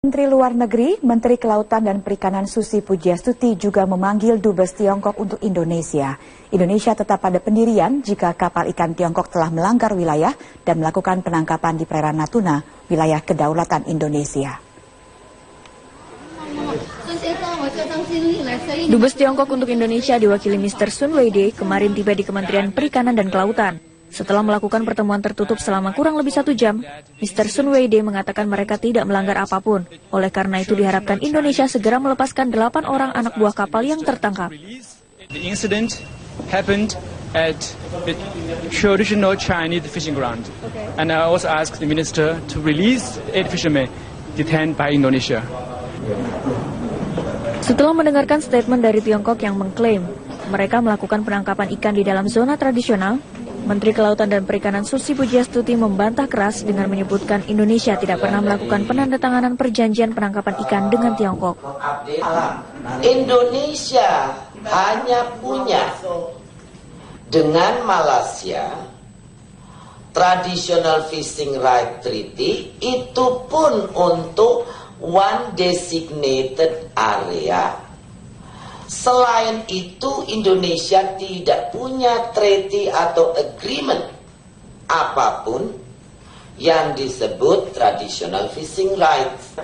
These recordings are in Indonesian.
Menteri Luar Negeri, Menteri Kelautan dan Perikanan Susi Pujiastuti juga memanggil Dubes Tiongkok untuk Indonesia. Indonesia tetap pada pendirian jika kapal ikan Tiongkok telah melanggar wilayah dan melakukan penangkapan di perairan Natuna, wilayah kedaulatan Indonesia. Dubes Tiongkok untuk Indonesia diwakili Mr. Sun Weide kemarin tiba di Kementerian Perikanan dan Kelautan. Setelah melakukan pertemuan tertutup selama kurang lebih 1 jam, Mr. Sun Weide mengatakan mereka tidak melanggar apapun. Oleh karena itu diharapkan Indonesia segera melepaskan 8 orang anak buah kapal yang tertangkap. The incident happened at the traditional Chinese fishing ground, and I also asked the minister to release 8 fishermen detained by Indonesia. Setelah mendengarkan statement dari Tiongkok yang mengklaim mereka melakukan penangkapan ikan di dalam zona tradisional, Menteri Kelautan dan Perikanan Susi Pujiastuti membantah keras dengan menyebutkan Indonesia tidak pernah melakukan penandatanganan perjanjian penangkapan ikan dengan Tiongkok. Indonesia hanya punya dengan Malaysia Traditional Fishing Right Treaty, itu pun untuk one designated area. Selain itu, Indonesia tidak punya treaty atau agreement apapun yang disebut traditional fishing rights.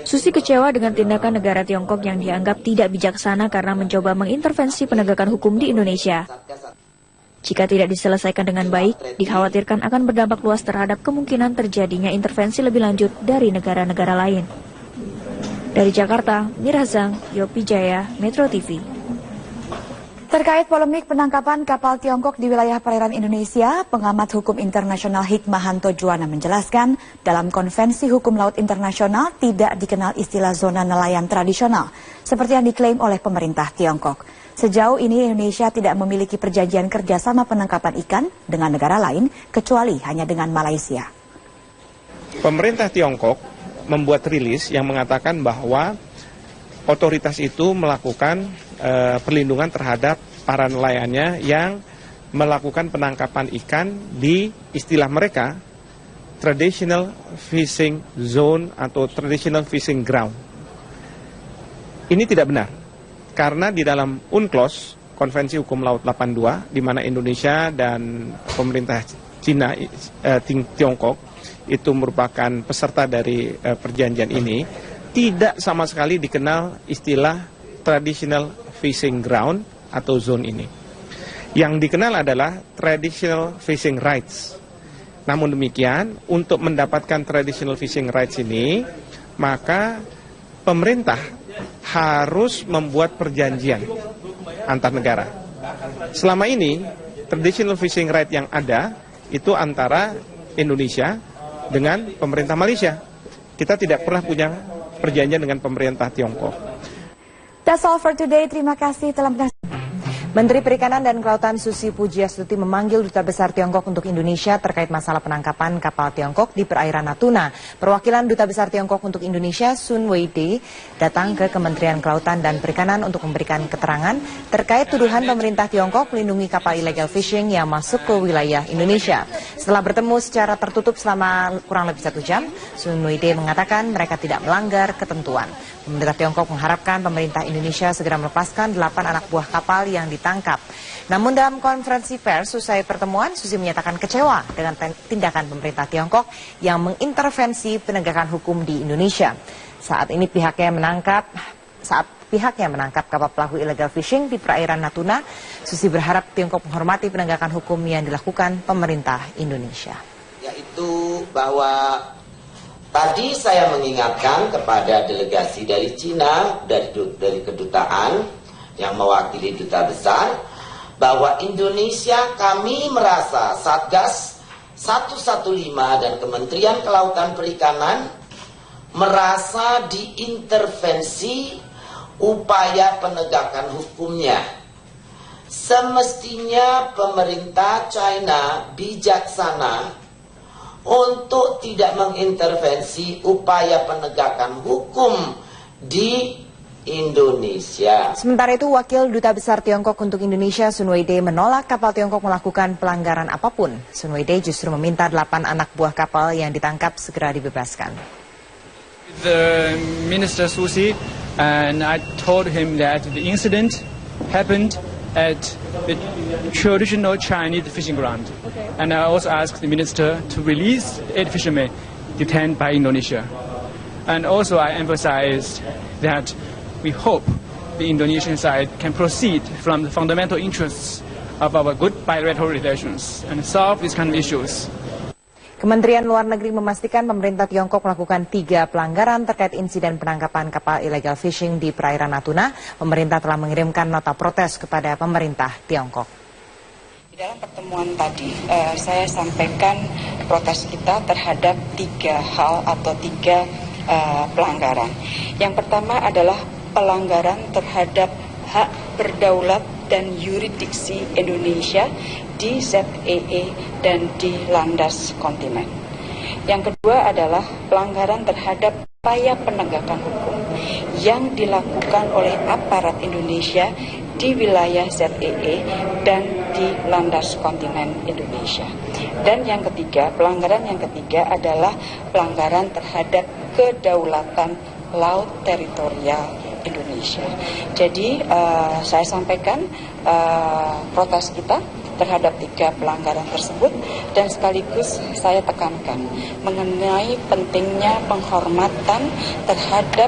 Susi kecewa dengan tindakan negara Tiongkok yang dianggap tidak bijaksana karena mencoba mengintervensi penegakan hukum di Indonesia. Jika tidak diselesaikan dengan baik, dikhawatirkan akan berdampak luas terhadap kemungkinan terjadinya intervensi lebih lanjut dari negara-negara lain. Dari Jakarta, Mirazang, Yopi Jaya, Metro TV. Terkait polemik penangkapan kapal Tiongkok di wilayah perairan Indonesia, pengamat hukum internasional Hikmahanto Juwana menjelaskan, dalam Konvensi Hukum Laut Internasional tidak dikenal istilah zona nelayan tradisional, seperti yang diklaim oleh pemerintah Tiongkok. Sejauh ini Indonesia tidak memiliki perjanjian kerjasama penangkapan ikan dengan negara lain, kecuali hanya dengan Malaysia. Pemerintah Tiongkok membuat rilis yang mengatakan bahwa otoritas itu melakukan perlindungan terhadap para nelayannya yang melakukan penangkapan ikan di istilah mereka traditional fishing zone atau traditional fishing ground. Ini tidak benar, karena di dalam UNCLOS, Konvensi Hukum Laut 82, di mana Indonesia dan pemerintah Cina, Tiongkok, itu merupakan peserta dari perjanjian ini, tidak sama sekali dikenal istilah traditional fishing ground atau zone ini. Yang dikenal adalah traditional fishing rights. Namun demikian, untuk mendapatkan traditional fishing rights ini, maka pemerintah harus membuat perjanjian antar negara. Selama ini, traditional fishing right yang ada itu antara Indonesia dengan pemerintah Malaysia. Kita tidak pernah punya perjanjian dengan pemerintah Tiongkok. That's all for today. Terima kasih telah menonton. Menteri Perikanan dan Kelautan Susi Pujiastuti memanggil Duta Besar Tiongkok untuk Indonesia terkait masalah penangkapan kapal Tiongkok di perairan Natuna. Perwakilan Duta Besar Tiongkok untuk Indonesia, Sun Weide, datang ke Kementerian Kelautan dan Perikanan untuk memberikan keterangan terkait tuduhan pemerintah Tiongkok melindungi kapal illegal fishing yang masuk ke wilayah Indonesia. Setelah bertemu secara tertutup selama kurang lebih 1 jam, Sun Weide mengatakan mereka tidak melanggar ketentuan. Pemerintah Tiongkok mengharapkan pemerintah Indonesia segera melepaskan 8 anak buah kapal yang ditangkap. Namun dalam konferensi pers usai pertemuan, Susi menyatakan kecewa dengan tindakan pemerintah Tiongkok yang mengintervensi penegakan hukum di Indonesia. Saat pihaknya menangkap kapal pelaku illegal fishing di perairan Natuna, Susi berharap Tiongkok menghormati penegakan hukum yang dilakukan pemerintah Indonesia. Yaitu bahwa tadi saya mengingatkan kepada delegasi dari Cina, dari kedutaan yang mewakili duta besar, bahwa Indonesia, kami merasa Satgas 115 dan Kementerian Kelautan Perikanan merasa diintervensi upaya penegakan hukumnya. Semestinya pemerintah China bijaksana untuk tidak mengintervensi upaya penegakan hukum di Indonesia. Sementara itu, Wakil Duta Besar Tiongkok untuk Indonesia, Sun Weide, menolak kapal Tiongkok melakukan pelanggaran apapun. Sun Weide justru meminta 8 anak buah kapal yang ditangkap segera dibebaskan. The Minister Susi, and I told him that the incident happened at the traditional Chinese fishing ground. And I also asked the minister to release 8 fishermen detained by Indonesia. And also I emphasized that we hope the Indonesian side can proceed from the fundamental interests of our good bilateral relations and solve these kind of issues. Kementerian Luar Negeri memastikan pemerintah Tiongkok melakukan 3 pelanggaran terkait insiden penangkapan kapal illegal fishing di perairan Natuna. Pemerintah telah mengirimkan nota protes kepada pemerintah Tiongkok. Di dalam pertemuan tadi, saya sampaikan protes kita terhadap 3 hal atau 3 pelanggaran. Yang pertama adalah pelanggaran terhadap hak berdaulat dan yurisdiksi Indonesia di ZEE dan di landas kontinen. Yang kedua adalah pelanggaran terhadap upaya penegakan hukum yang dilakukan oleh aparat Indonesia di wilayah ZEE dan di landas kontinen Indonesia. Dan yang ketiga, pelanggaran yang ketiga adalah pelanggaran terhadap kedaulatan laut teritorial Indonesia. Jadi saya sampaikan protes kita terhadap 3 pelanggaran tersebut dan sekaligus saya tekankan mengenai pentingnya penghormatan terhadap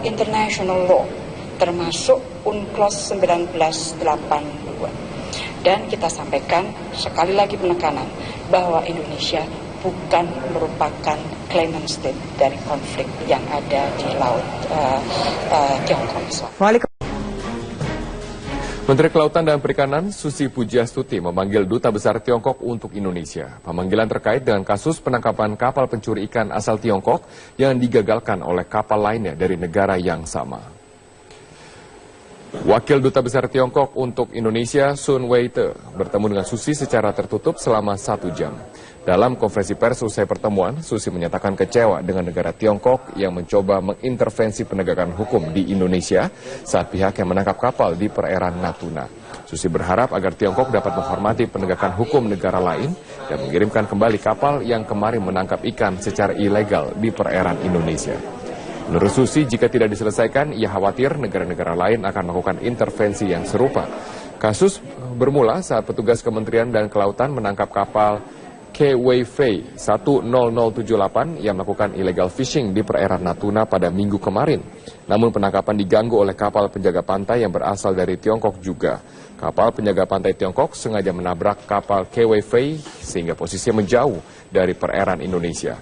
international law termasuk UNCLOS 1982. Dan kita sampaikan sekali lagi penekanan bahwa Indonesia bukan merupakan claimant state dari konflik yang ada di laut Tiongkok. Menteri Kelautan dan Perikanan Susi Pujiastuti memanggil Duta Besar Tiongkok untuk Indonesia. Pemanggilan terkait dengan kasus penangkapan kapal pencuri ikan asal Tiongkok yang digagalkan oleh kapal lainnya dari negara yang sama. Wakil Duta Besar Tiongkok untuk Indonesia, Sun Weite, bertemu dengan Susi secara tertutup selama 1 jam. Dalam konferensi pers usai pertemuan, Susi menyatakan kecewa dengan negara Tiongkok yang mencoba mengintervensi penegakan hukum di Indonesia saat pihak yang menangkap kapal di perairan Natuna. Susi berharap agar Tiongkok dapat menghormati penegakan hukum negara lain dan mengirimkan kembali kapal yang kemarin menangkap ikan secara ilegal di perairan Indonesia. Menurut Susi, jika tidak diselesaikan, ia khawatir negara-negara lain akan melakukan intervensi yang serupa. Kasus bermula saat petugas Kementerian dan Kelautan menangkap kapal KWF 10078 yang melakukan illegal fishing di perairan Natuna pada Minggu kemarin. Namun penangkapan diganggu oleh kapal penjaga pantai yang berasal dari Tiongkok juga. Kapal penjaga pantai Tiongkok sengaja menabrak kapal KWF sehingga posisinya menjauh dari perairan Indonesia.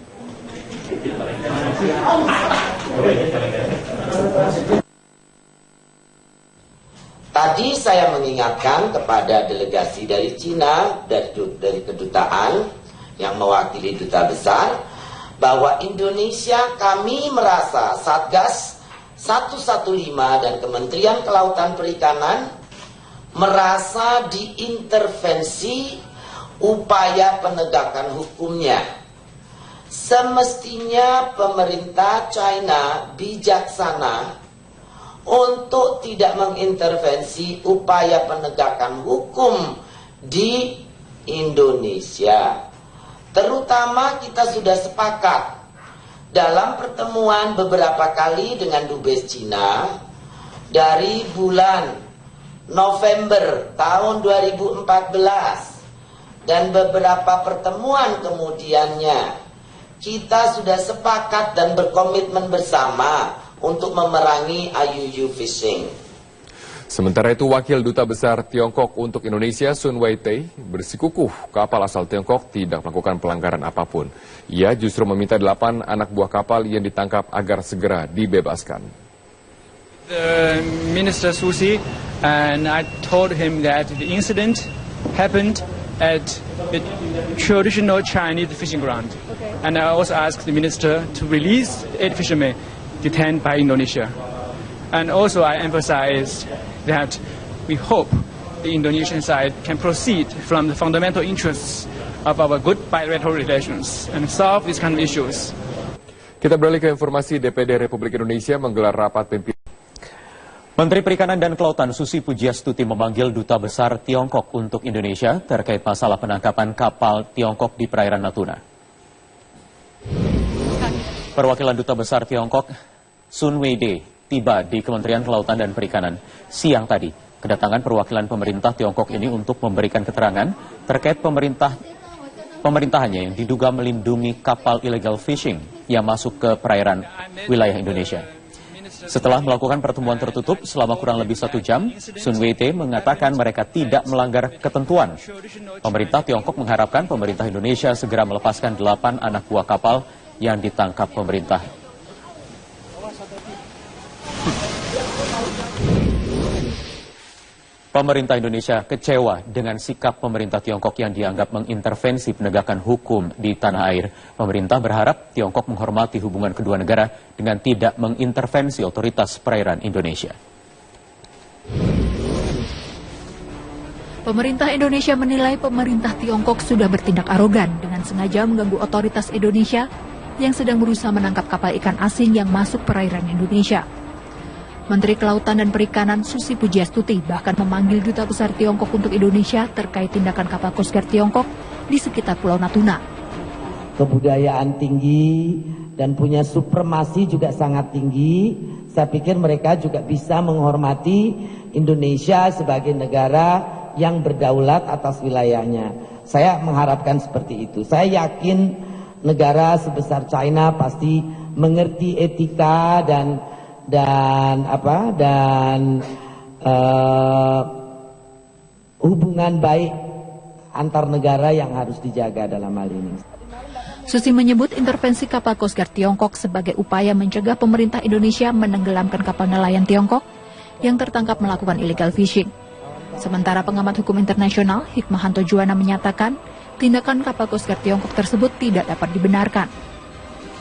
Tadi saya mengingatkan kepada delegasi dari Cina, dari kedutaan yang mewakili duta besar, bahwa Indonesia kami merasa Satgas 115 dan Kementerian Kelautan Perikanan merasa diintervensi upaya penegakan hukumnya. Semestinya pemerintah China bijaksana untuk tidak mengintervensi upaya penegakan hukum di Indonesia. Terutama kita sudah sepakat dalam pertemuan beberapa kali dengan Dubes Cina dari bulan November tahun 2014 dan beberapa pertemuan kemudiannya, kita sudah sepakat dan berkomitmen bersama untuk memerangi IUU fishing. Sementara itu, Wakil Duta Besar Tiongkok untuk Indonesia, Sun Weite, bersikukuh kapal asal Tiongkok tidak melakukan pelanggaran apapun. Ia justru meminta 8 anak buah kapal yang ditangkap agar segera dibebaskan. The Minister Susi, and I told him that the incident happened at the traditional Chinese fishing ground. And I also asked the minister to release 8 fishermen detained by Indonesia. And also I emphasized that we hope the Indonesian side can proceed from the fundamental interests of our good bilateral relations and solve these kind of issues. Kita beralih ke informasi. DPD Republik Indonesia menggelar rapat pimpinan. Menteri Perikanan dan Kelautan Susi Pujiastuti memanggil Duta Besar Tiongkok untuk Indonesia terkait masalah penangkapan kapal Tiongkok di perairan Natuna. Perwakilan Duta Besar Tiongkok Sun Weide tiba di Kementerian Kelautan dan Perikanan siang tadi. Kedatangan perwakilan pemerintah Tiongkok ini untuk memberikan keterangan terkait pemerintahannya yang diduga melindungi kapal illegal fishing yang masuk ke perairan wilayah Indonesia. Setelah melakukan pertemuan tertutup selama kurang lebih 1 jam, Sun Weide mengatakan mereka tidak melanggar ketentuan. Pemerintah Tiongkok mengharapkan pemerintah Indonesia segera melepaskan 8 anak buah kapal yang ditangkap pemerintah. Pemerintah Indonesia kecewa dengan sikap pemerintah Tiongkok yang dianggap mengintervensi penegakan hukum di tanah air. Pemerintah berharap Tiongkok menghormati hubungan kedua negara dengan tidak mengintervensi otoritas perairan Indonesia. Pemerintah Indonesia menilai pemerintah Tiongkok sudah bertindak arogan dengan sengaja mengganggu otoritas Indonesia yang sedang berusaha menangkap kapal ikan asing yang masuk perairan Indonesia. Menteri Kelautan dan Perikanan Susi Pujiastuti bahkan memanggil Duta Besar Tiongkok untuk Indonesia terkait tindakan kapal Coast Guard Tiongkok di sekitar Pulau Natuna. Kebudayaan tinggi dan punya supremasi juga sangat tinggi. Saya pikir mereka juga bisa menghormati Indonesia sebagai negara yang berdaulat atas wilayahnya. Saya mengharapkan seperti itu. Saya yakin negara sebesar China pasti mengerti etika dan hubungan baik antar negara yang harus dijaga dalam hal ini. Susi menyebut intervensi kapal Coast Guard Tiongkok sebagai upaya mencegah pemerintah Indonesia menenggelamkan kapal nelayan Tiongkok yang tertangkap melakukan illegal fishing. Sementara pengamat hukum internasional Hikmahanto Juwana menyatakan tindakan kapal Coast Guard Tiongkok tersebut tidak dapat dibenarkan.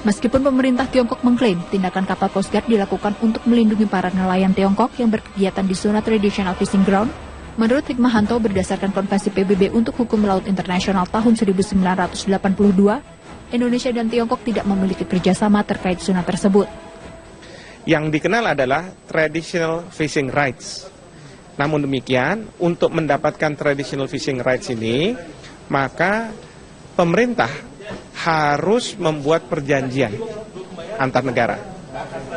Meskipun pemerintah Tiongkok mengklaim tindakan kapal Coast Guard dilakukan untuk melindungi para nelayan Tiongkok yang berkegiatan di zona traditional fishing ground, menurut Hikmahanto berdasarkan Konvensi PBB untuk Hukum Laut Internasional tahun 1982, Indonesia dan Tiongkok tidak memiliki kerjasama terkait zona tersebut. Yang dikenal adalah traditional fishing rights. Namun demikian, untuk mendapatkan traditional fishing rights ini, maka pemerintah harus membuat perjanjian antar negara.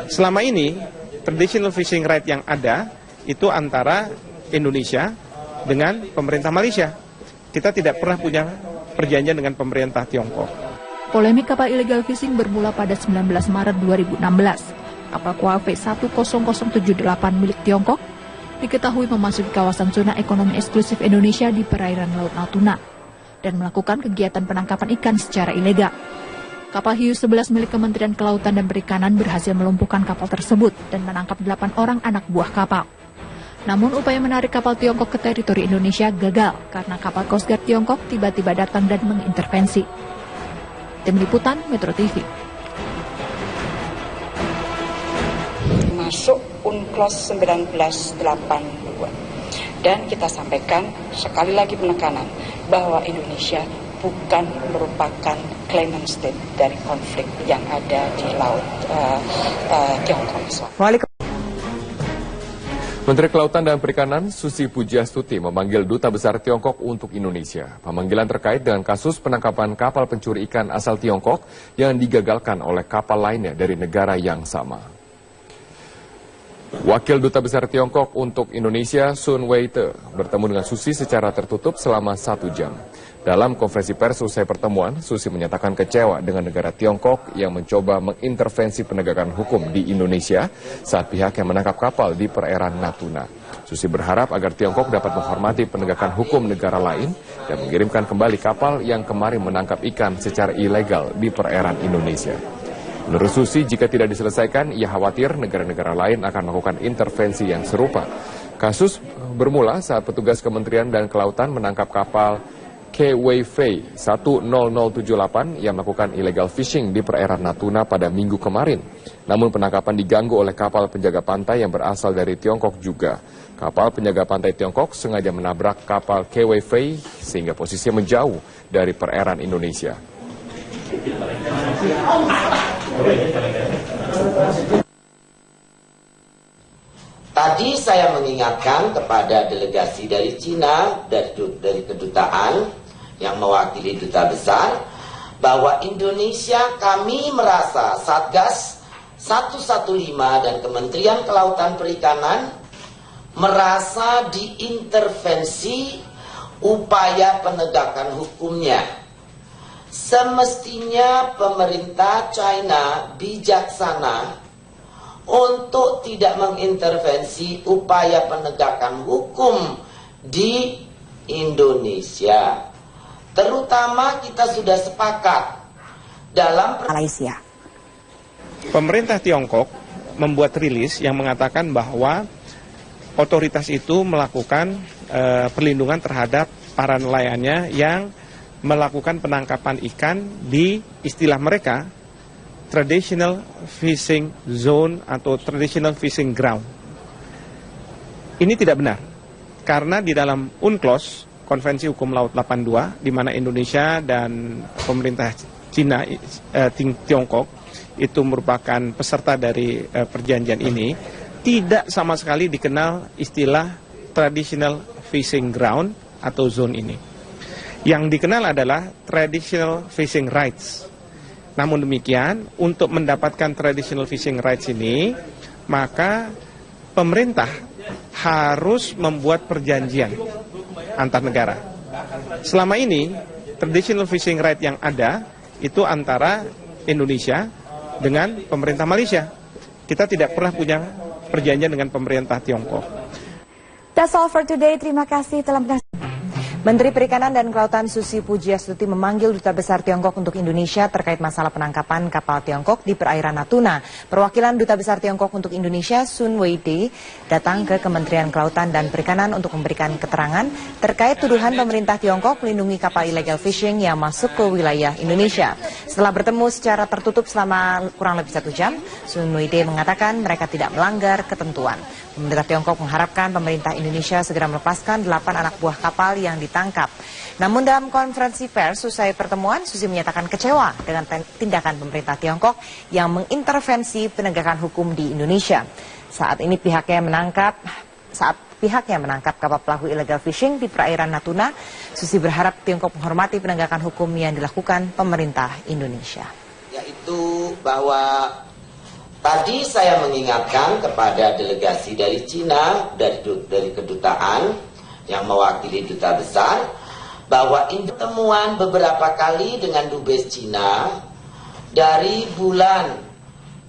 Selama ini, traditional fishing right yang ada itu antara Indonesia dengan pemerintah Malaysia. Kita tidak pernah punya perjanjian dengan pemerintah Tiongkok. Polemik kapal illegal fishing bermula pada 19 Maret 2016. Kapal Kuafe 10078 milik Tiongkok diketahui memasuki kawasan zona ekonomi eksklusif Indonesia di perairan Laut Natuna dan melakukan kegiatan penangkapan ikan secara ilegal. Kapal hiu 11 milik Kementerian Kelautan dan Perikanan berhasil melumpuhkan kapal tersebut dan menangkap 8 orang anak buah kapal. Namun upaya menarik kapal Tiongkok ke teritori Indonesia gagal karena kapal Coast Guard Tiongkok tiba-tiba datang dan mengintervensi. Tim Liputan Metro TV. Masuk UNCLOS 1982. Dan kita sampaikan sekali lagi penekanan bahwa Indonesia bukan merupakan claimant state dari konflik yang ada di Laut Tiongkok. Menteri Kelautan dan Perikanan Susi Pujiastuti memanggil Duta Besar Tiongkok untuk Indonesia. Pemanggilan terkait dengan kasus penangkapan kapal pencuri ikan asal Tiongkok yang digagalkan oleh kapal lainnya dari negara yang sama. Wakil Duta Besar Tiongkok untuk Indonesia Sun Weite bertemu dengan Susi secara tertutup selama 1 jam. Dalam konferensi pers usai pertemuan, Susi menyatakan kecewa dengan negara Tiongkok yang mencoba mengintervensi penegakan hukum di Indonesia saat pihak yang menangkap kapal di perairan Natuna. Susi berharap agar Tiongkok dapat menghormati penegakan hukum negara lain dan mengirimkan kembali kapal yang kemarin menangkap ikan secara ilegal di perairan Indonesia. Menurut Susi, jika tidak diselesaikan, ia khawatir negara-negara lain akan melakukan intervensi yang serupa. Kasus bermula saat petugas Kementerian dan Kelautan menangkap kapal Kwei Fei 10078 yang melakukan illegal fishing di perairan Natuna pada Minggu kemarin. Namun penangkapan diganggu oleh kapal penjaga pantai yang berasal dari Tiongkok juga. Kapal penjaga pantai Tiongkok sengaja menabrak kapal Kwei Fei sehingga posisinya menjauh dari perairan Indonesia. Tadi saya mengingatkan kepada delegasi dari Cina, dari kedutaan yang mewakili duta besar, bahwa Indonesia, kami merasa Satgas 115 dan Kementerian Kelautan Perikanan merasa diintervensi upaya penegakan hukumnya. Semestinya pemerintah China bijaksana untuk tidak mengintervensi upaya penegakan hukum di Indonesia. Terutama kita sudah sepakat dalam Malaysia. Pemerintah Tiongkok membuat rilis yang mengatakan bahwa otoritas itu melakukan perlindungan terhadap para nelayannya yang melakukan penangkapan ikan di istilah mereka traditional fishing zone atau traditional fishing ground. Ini tidak benar, karena di dalam UNCLOS, Konvensi Hukum Laut 82, di mana Indonesia dan pemerintah Cina, Tiongkok, itu merupakan peserta dari perjanjian ini, tidak sama sekali dikenal istilah traditional fishing ground atau zone ini. Yang dikenal adalah traditional fishing rights. Namun demikian, untuk mendapatkan traditional fishing rights ini, maka pemerintah harus membuat perjanjian antar negara. Selama ini, traditional fishing right yang ada itu antara Indonesia dengan pemerintah Malaysia. Kita tidak pernah punya perjanjian dengan pemerintah Tiongkok. That's all for today. Terima kasih telah menonton. Menteri Perikanan dan Kelautan Susi Pujiastuti memanggil Duta Besar Tiongkok untuk Indonesia terkait masalah penangkapan kapal Tiongkok di perairan Natuna. Perwakilan Duta Besar Tiongkok untuk Indonesia, Sun Weide, datang ke Kementerian Kelautan dan Perikanan untuk memberikan keterangan terkait tuduhan pemerintah Tiongkok melindungi kapal illegal fishing yang masuk ke wilayah Indonesia. Setelah bertemu secara tertutup selama kurang lebih 1 jam, Sun Weide mengatakan mereka tidak melanggar ketentuan. Pemerintah Tiongkok mengharapkan pemerintah Indonesia segera melepaskan 8 anak buah kapal yang ditangkap. Namun dalam konferensi pers usai pertemuan, Susi menyatakan kecewa dengan tindakan pemerintah Tiongkok yang mengintervensi penegakan hukum di Indonesia. Saat pihaknya menangkap kapal pelaku illegal fishing di perairan Natuna, Susi berharap Tiongkok menghormati penegakan hukum yang dilakukan pemerintah Indonesia. Yaitu bahwa tadi saya mengingatkan kepada delegasi dari Cina, dari kedutaan yang mewakili duta besar, bahwa pertemuan beberapa kali dengan dubes Cina dari bulan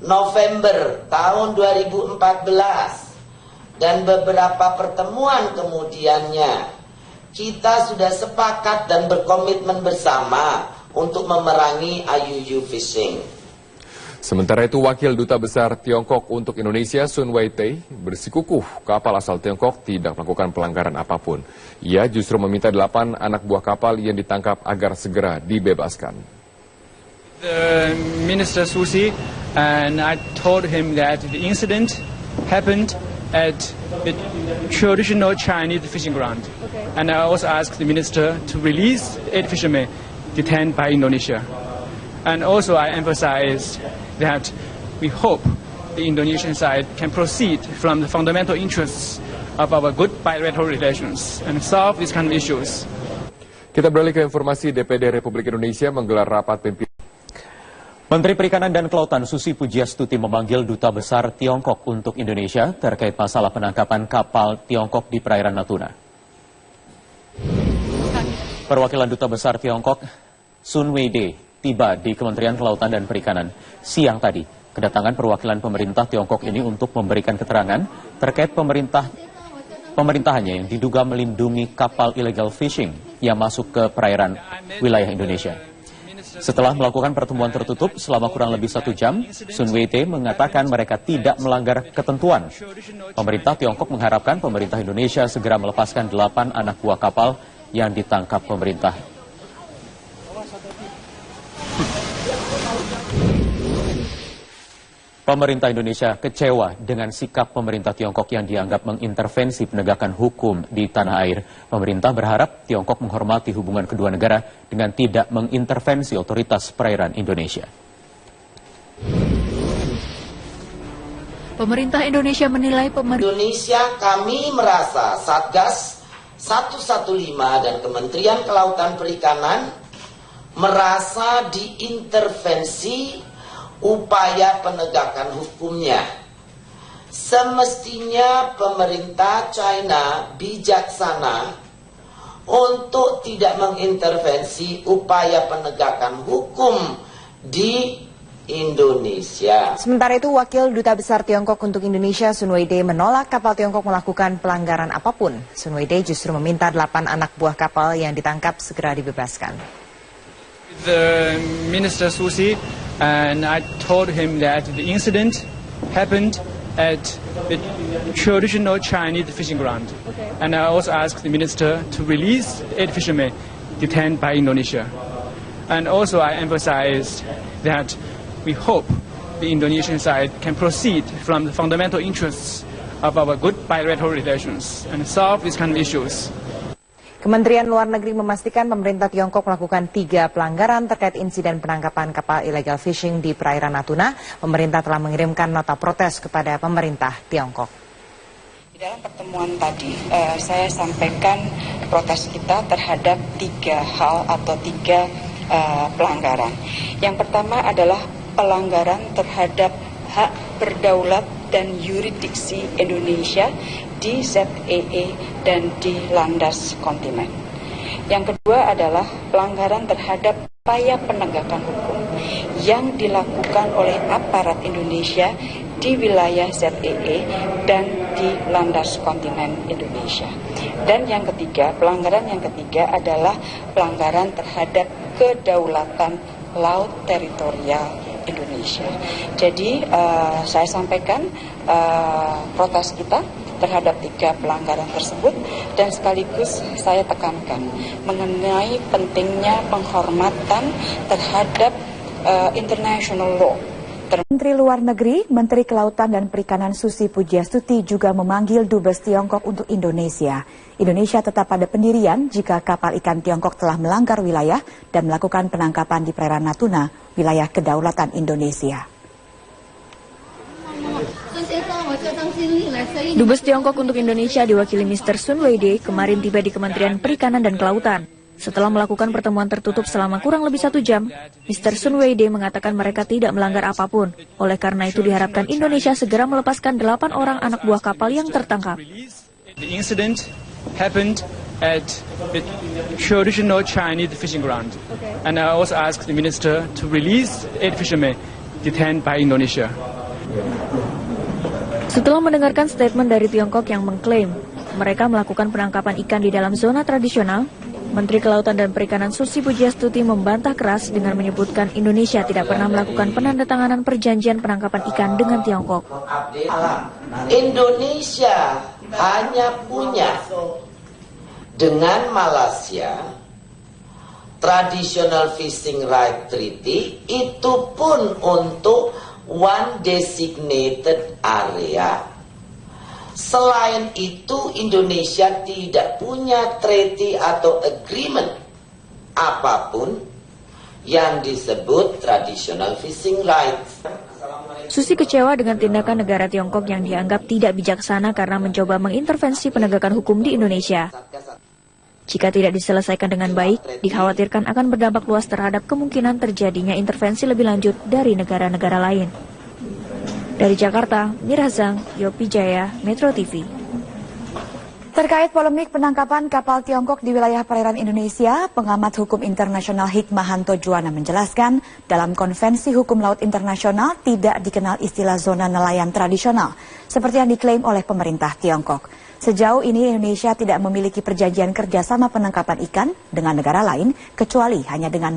November tahun 2014 dan beberapa pertemuan kemudiannya, kita sudah sepakat dan berkomitmen bersama untuk memerangi IUU fishing. Sementara itu, Wakil Duta Besar Tiongkok untuk Indonesia, Sun Weide, bersikukuh kapal asal Tiongkok tidak melakukan pelanggaran apapun. Ia justru meminta 8 anak buah kapal yang ditangkap agar segera dibebaskan. The Minister Susi, and I told him that the incident happened at the traditional Chinese fishing ground. And I also asked the minister to release 8 fishermen detained by Indonesia. And also I emphasized that we hope the Indonesian side can proceed from the fundamental interests of our good bilateral relations and solve these kind of issues. Kita beralih ke informasi. DPD Republik Indonesia menggelar rapat pimpinan. Menteri Perikanan dan Kelautan Susi Pujiastuti memanggil Duta Besar Tiongkok untuk Indonesia terkait masalah penangkapan kapal Tiongkok di perairan Natuna. Perwakilan Duta Besar Tiongkok, Sun Weide, tiba di Kementerian Kelautan dan Perikanan siang tadi. Kedatangan perwakilan pemerintah Tiongkok ini untuk memberikan keterangan terkait pemerintahannya yang diduga melindungi kapal illegal fishing yang masuk ke perairan wilayah Indonesia. Setelah melakukan pertemuan tertutup selama kurang lebih 1 jam, Sun Weide mengatakan mereka tidak melanggar ketentuan. Pemerintah Tiongkok mengharapkan pemerintah Indonesia segera melepaskan 8 anak buah kapal yang ditangkap pemerintah. Pemerintah Indonesia kecewa dengan sikap pemerintah Tiongkok yang dianggap mengintervensi penegakan hukum di tanah air. Pemerintah berharap Tiongkok menghormati hubungan kedua negara dengan tidak mengintervensi otoritas perairan Indonesia. Pemerintah Indonesia menilai Indonesia, kami merasa Satgas 115 dan Kementerian Kelautan Perikanan merasa diintervensi upaya penegakan hukumnya. Semestinya pemerintah China bijaksana untuk tidak mengintervensi upaya penegakan hukum di Indonesia. Sementara itu, Wakil Duta Besar Tiongkok untuk Indonesia Sun Weidai menolak kapal Tiongkok melakukan pelanggaran apapun. Sun Weidai justru meminta 8 anak buah kapal yang ditangkap segera dibebaskan. The Minister Susi, and I told him that the incident happened at the traditional Chinese fishing ground. And I also asked the minister to release 8 fishermen detained by Indonesia. And also I emphasized that we hope the Indonesian side can proceed from the fundamental interests of our good bilateral relations and solve these kind of issues. Kementerian Luar Negeri memastikan pemerintah Tiongkok melakukan 3 pelanggaran terkait insiden penangkapan kapal illegal fishing di perairan Natuna. Pemerintah telah mengirimkan nota protes kepada pemerintah Tiongkok. Di dalam pertemuan tadi, saya sampaikan protes kita terhadap 3 hal atau 3 pelanggaran. Yang pertama adalah pelanggaran terhadap hak berdaulat dan yurisdiksi Indonesia di ZEE dan di landas kontinen. Yang kedua adalah pelanggaran terhadap upaya penegakan hukum yang dilakukan oleh aparat Indonesia di wilayah ZEE dan di landas kontinen Indonesia. Dan yang ketiga, pelanggaran yang ketiga adalah pelanggaran terhadap kedaulatan laut teritorial Indonesia. Jadi saya sampaikan protes kita terhadap 3 pelanggaran tersebut dan sekaligus saya tekankan mengenai pentingnya penghormatan terhadap international law. Menteri Luar Negeri, Menteri Kelautan dan Perikanan Susi Pujiastuti juga memanggil Dubes Tiongkok untuk Indonesia. Indonesia tetap pada pendirian jika kapal ikan Tiongkok telah melanggar wilayah dan melakukan penangkapan di perairan Natuna, wilayah kedaulatan Indonesia. Dubes Tiongkok untuk Indonesia diwakili Mr. Sun Weidai kemarin tiba di Kementerian Perikanan dan Kelautan. Setelah melakukan pertemuan tertutup selama kurang lebih 1 jam, Mr. Sun Weidai mengatakan mereka tidak melanggar apapun. Oleh karena itu diharapkan Indonesia segera melepaskan 8 orang anak buah kapal yang tertangkap. The incident happened at the traditional Chinese fishing ground. And I also asked the minister to release 8 fishermen detained by Indonesia. Setelah mendengarkan statement dari Tiongkok yang mengklaim mereka melakukan penangkapan ikan di dalam zona tradisional, Menteri Kelautan dan Perikanan Susi Pujiastuti membantah keras dengan menyebutkan Indonesia tidak pernah melakukan penandatanganan perjanjian penangkapan ikan dengan Tiongkok. Indonesia hanya punya dengan Malaysia Traditional Fishing Right Treaty, itu pun untuk one designated area. Selain itu, Indonesia tidak punya treaty atau agreement apapun yang disebut traditional fishing rights. Susi kecewa dengan tindakan negara Tiongkok yang dianggap tidak bijaksana karena mencoba mengintervensi penegakan hukum di Indonesia. Jika tidak diselesaikan dengan baik, dikhawatirkan akan berdampak luas terhadap kemungkinan terjadinya intervensi lebih lanjut dari negara-negara lain. Dari Jakarta, Mirazang, Yopi Jaya, Metro TV. Terkait polemik penangkapan kapal Tiongkok di wilayah perairan Indonesia, pengamat hukum internasional Hikmahanto Juwana menjelaskan, dalam Konvensi Hukum Laut Internasional tidak dikenal istilah zona nelayan tradisional, seperti yang diklaim oleh pemerintah Tiongkok. Sejauh ini Indonesia tidak memiliki perjanjian kerjasama penangkapan ikan dengan negara lain, kecuali hanya dengan